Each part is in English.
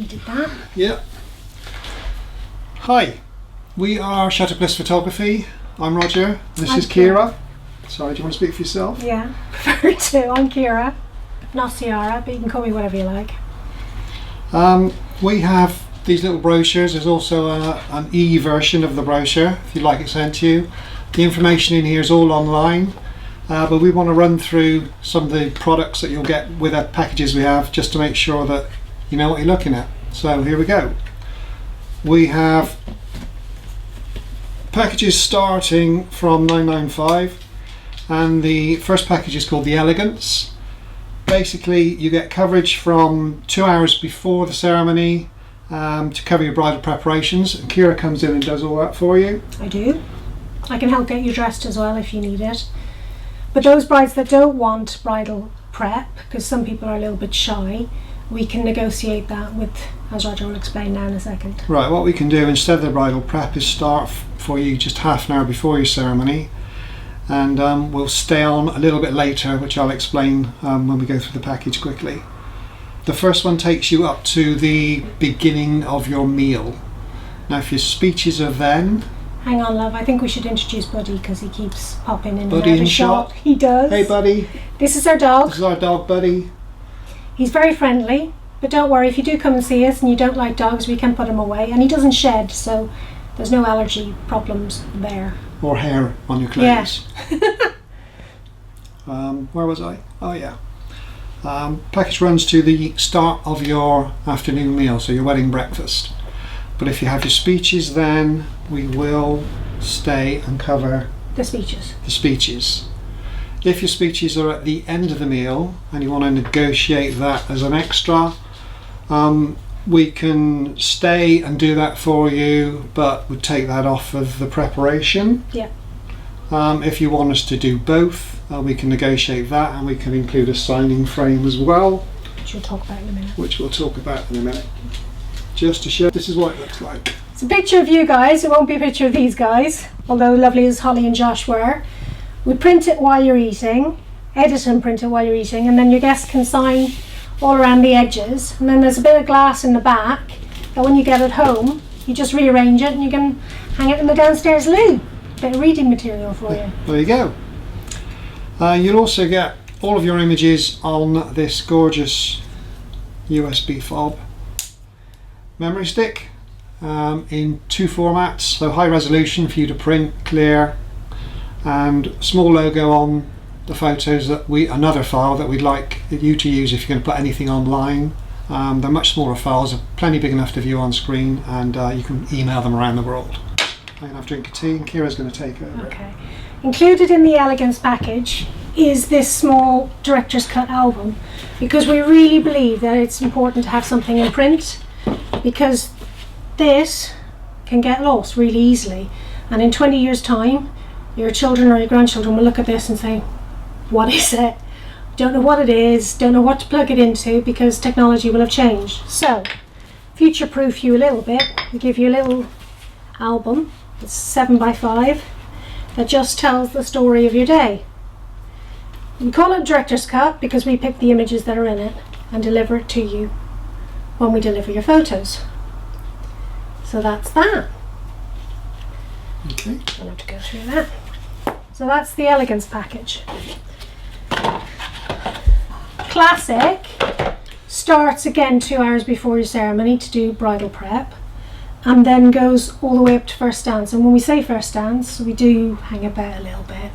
needed that. Yeah. Hi, we are Shutter Bliss Photography. I'm Roger. This is Kira. Sorry, do you want to speak for yourself? Yeah, prefer to. I'm Kira, not Ciara, but you can call me whatever you like. We have these little brochures. There's also an e-version of the brochure if you'd like it sent to you. The information in here is all online, but we want to run through some of the products that you'll get with the packages we have, just to make sure that you know what you're looking at. So here we go. We have packages starting from $9.95, and the first package is called the Elegance. Basically, you get coverage from 2 hours before the ceremony to cover your bridal preparations, and Kira comes in and does all that for you. I do. I can help get you dressed as well if you need it. But those brides that don't want bridal prep, because some people are a little bit shy, we can negotiate that with, as Roger will explain now in a second. Right, what we can do instead of the bridal prep is start for you just half an hour before your ceremony, and we'll stay on a little bit later, which I'll explain when we go through the package quickly. The first one takes you up to the beginning of your meal. Now if your speeches are then... Hang on, love, I think we should introduce Buddy because he keeps popping in Buddy and out in of shot. He does. Hey Buddy. This is our dog. This is our dog Buddy. He's very friendly, but don't worry, if you do come and see us and you don't like dogs, we can put him away. And he doesn't shed, so there's no allergy problems there. Or hair on your clothes. Yeah. Where was I? Oh yeah. Package runs to the start of your afternoon meal, so your wedding breakfast. But if you have your speeches, then we will stay and cover the speeches. If your speeches are at the end of the meal and you want to negotiate that as an extra, we can stay and do that for you, but we'd take that off of the preparation. Yeah. If you want us to do both, we can negotiate that, and we can include a signing frame as well. Which we'll talk about in a minute. Just to show, this is what it looks like. It's a picture of you guys. It won't be a picture of these guys, although lovely as Holly and Josh were. We print it while you're eating, edit and print it while you're eating, and then your guests can sign all around the edges. And then there's a bit of glass in the back that when you get it home, you just rearrange it and you can hang it in the downstairs loo. Bit of reading material for you. There you go. You'll also get all of your images on this gorgeous USB fob memory stick in two formats, so high resolution for you to print, clear, and small logo on the photos that another file that we'd like you to use if you're going to put anything online. They're much smaller files, they're plenty big enough to view on screen, and you can email them around the world. I'm going to have a drink of tea and Kira's going to take over. Okay. Included in the Elegance package is this small director's cut album, because we really believe that it's important to have something in print, because this can get lost really easily, and in 20 years time your children or your grandchildren will look at this and say, what is it? Don't know what it is, don't know what to plug it into, because technology will have changed. So future proof you a little bit, we give you a little album. It's 7x5 that just tells the story of your day. We call it director's cut because we pick the images that are in it and deliver it to you when we deliver your photos. So that's that. Okay. I'll have to go through that. So that's the Elegance package. Classic starts again 2 hours before your ceremony to do bridal prep, and then goes all the way up to first dance. And when we say first dance, we do hang about a little bit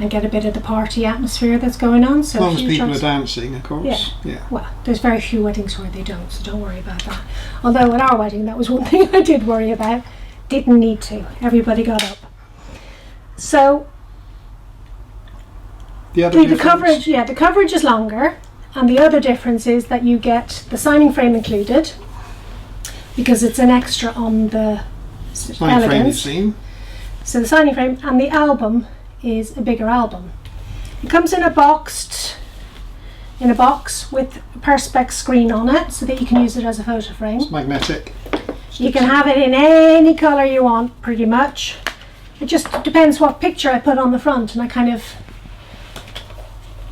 and get a bit of the party atmosphere that's going on. So as long as people are dancing, of course. Yeah. Well, there's very few weddings where they don't, so don't worry about that. Although at our wedding, that was one thing I did worry about. Didn't need to. Everybody got up. So the coverage is longer, and the other difference is that you get the signing frame included, because it's an extra on the signing frame you've seen. So the signing frame and the album is a bigger album. It comes in a box with a perspex screen on it, so that you can use it as a photo frame. It's magnetic. You can have it in any colour you want, pretty much. It just depends what picture I put on the front, and I kind of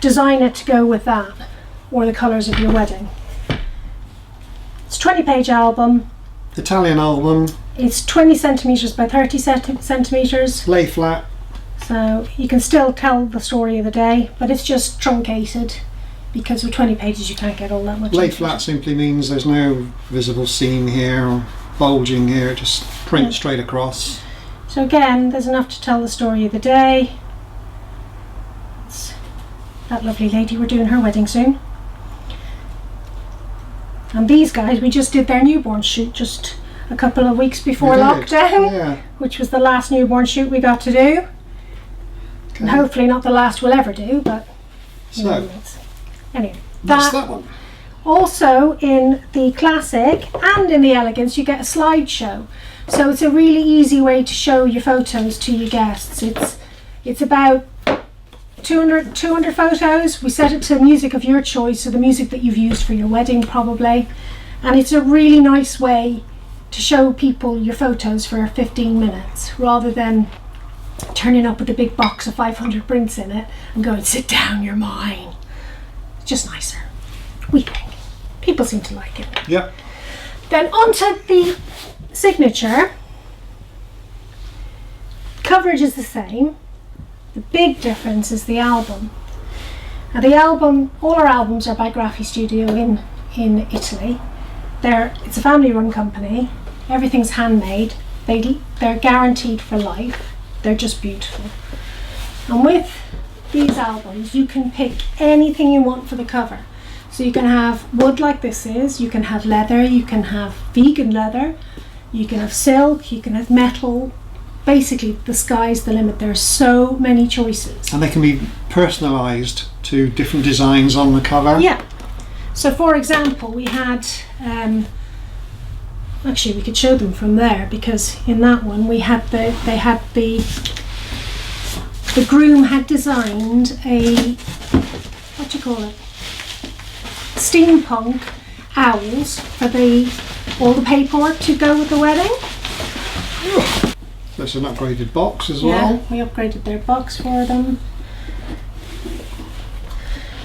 design it to go with that, or the colours of your wedding. It's 20-page album. Italian album. It's 20 centimetres by 30 centimetres. Lay flat. So you can still tell the story of the day, but it's just truncated because with 20 pages you can't get all that much. Lay flat simply means there's no visible seam here or bulging here, just print straight across. So again, there's enough to tell the story of the day. It's that lovely lady, we're doing her wedding soon. And these guys, we just did their newborn shoot just a couple of weeks before lockdown, yeah. which was the last newborn shoot we got to do. Okay. And hopefully not the last we'll ever do, but you know, anyway. That's that one. Also in the Classic and in the Elegance you get a slideshow. So it's a really easy way to show your photos to your guests. It's about 200 photos. We set it to music of your choice, so the music that you've used for your wedding probably. And it's a really nice way to show people your photos for 15 minutes rather than turning up with a big box of 500 prints in it and going, sit down, you're mine. It's just nicer, we think. People seem to like it. Yep. Then onto the signature. Coverage is the same. The big difference is the album. Now the album, all our albums are by Graphi Studio in Italy. It's a family-run company. Everything's handmade. They're guaranteed for life. They're just beautiful. And with these albums, you can pick anything you want for the cover. So you can have wood like this is, you can have leather, you can have vegan leather, you can have silk, you can have metal. Basically, the sky's the limit. There are so many choices. And they can be personalised to different designs on the cover. Yeah. So for example, we had, actually we could show them from there, because in that one we had the groom had designed a, what do you call it? Steampunk owls for all the paperwork to go with the wedding. There's an upgraded box as well. Yeah, we upgraded their box for them.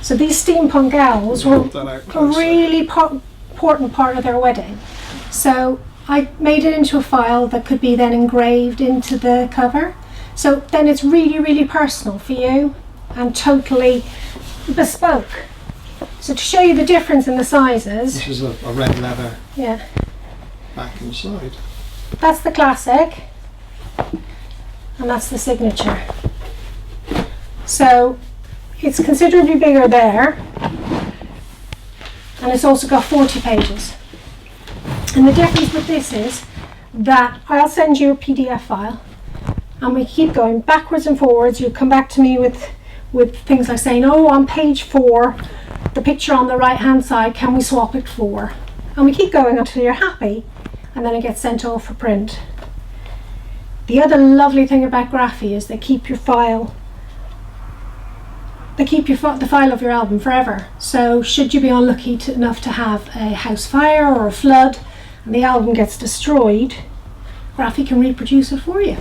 So these steampunk owls were a really important part of their wedding. So I made it into a file that could be then engraved into the cover. So then it's really, really personal for you and totally bespoke. So to show you the difference in the sizes. This is a red leather. Yeah. Back and side. That's the Classic. And that's the Signature. So it's considerably bigger there, and it's also got 40 pages. And the difference with this is that I'll send you a PDF file and we keep going backwards and forwards. You come back to me with things like saying, oh, on page 4 the picture on the right hand side, can we swap it for? And we keep going until you're happy, and then it gets sent off for print. The other lovely thing about Graphi is they keep your file. They keep the file of your album forever. So should you be unlucky enough to have a house fire or a flood and the album gets destroyed, Graphi can reproduce it for you.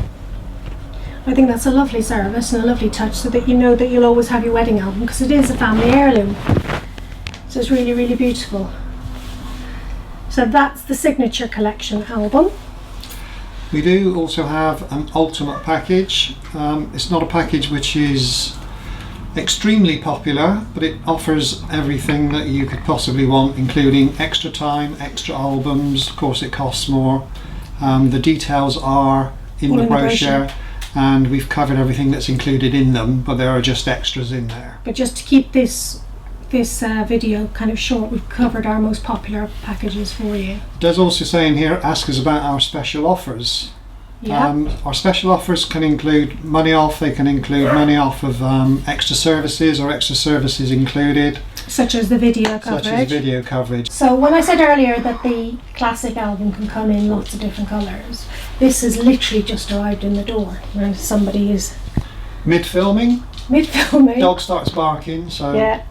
I think that's a lovely service and a lovely touch, so that you know that you'll always have your wedding album, because it is a family heirloom. So it's really, really beautiful. So that's the Signature Collection album. We do also have an ultimate package. It's not a package which is extremely popular, but it offers everything that you could possibly want, including extra time, extra albums. Of course it costs more. The details are in the brochure, and we've covered everything that's included in them, but there are just extras in there. But just to keep this video kind of short, we've covered our most popular packages for you. It does also say in here, ask us about our special offers. Yeah. Our special offers can include money off, they can include money off of extra services or extra services included. Such as the video coverage. So when I said earlier that the Classic album can come in lots of different colours, this has literally just arrived in the door where somebody is mid-filming. Dog starts barking, so yeah.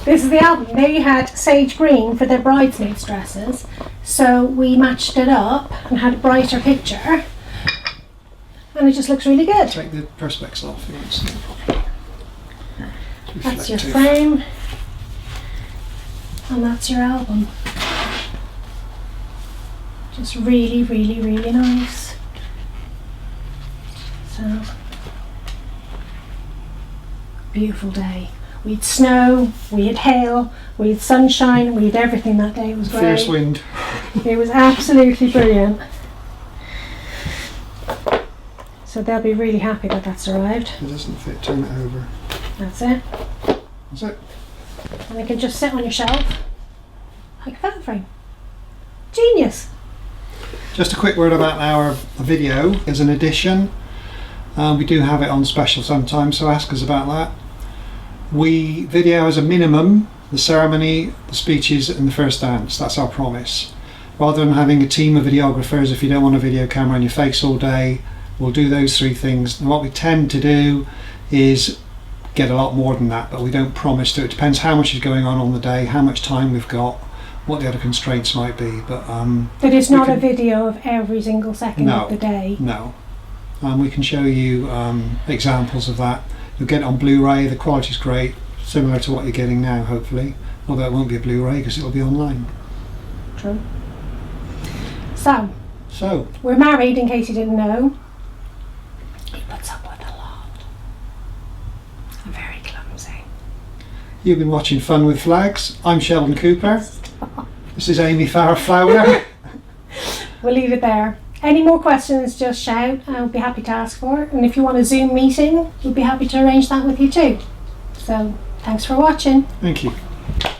This is the album. They had sage green for their bridesmaids' dresses, so we matched it up and had a brighter picture, and it just looks really good. Take the perspex off. That's your frame, and that's your album. Just really, really, really nice. So, beautiful day. We had snow, we had hail, we had sunshine, we had everything that day. It was great. Fierce wind. It was absolutely brilliant. So they'll be really happy that that's arrived. It doesn't fit, turn it over. That's it. That's it. And they can just sit on your shelf like a photo frame. Genius. Just a quick word about our video. As an addition, we do have it on special sometimes, so ask us about that. We video as a minimum the ceremony, the speeches and the first dance. That's our promise. Rather than having a team of videographers, if you don't want a video camera on your face all day, we'll do those three things. And what we tend to do is get a lot more than that, but we don't promise to. It depends how much is going on the day, how much time we've got, what the other constraints might be. But it's not a video of every single second of the day. No. We can show you examples of that. You'll get it on Blu-ray. The quality's great, similar to what you're getting now, hopefully. Although it won't be a Blu-ray because it'll be online. True. So, we're married, in case you didn't know. He puts up with a lot. I'm very clumsy. You've been watching Fun with Flags. I'm Sheldon Cooper. This is Amy Farrah-Fowler. We'll leave it there. Any more questions, just shout. I'll be happy to ask for it. And if you want a Zoom meeting, we'll be happy to arrange that with you too. So, thanks for watching. Thank you.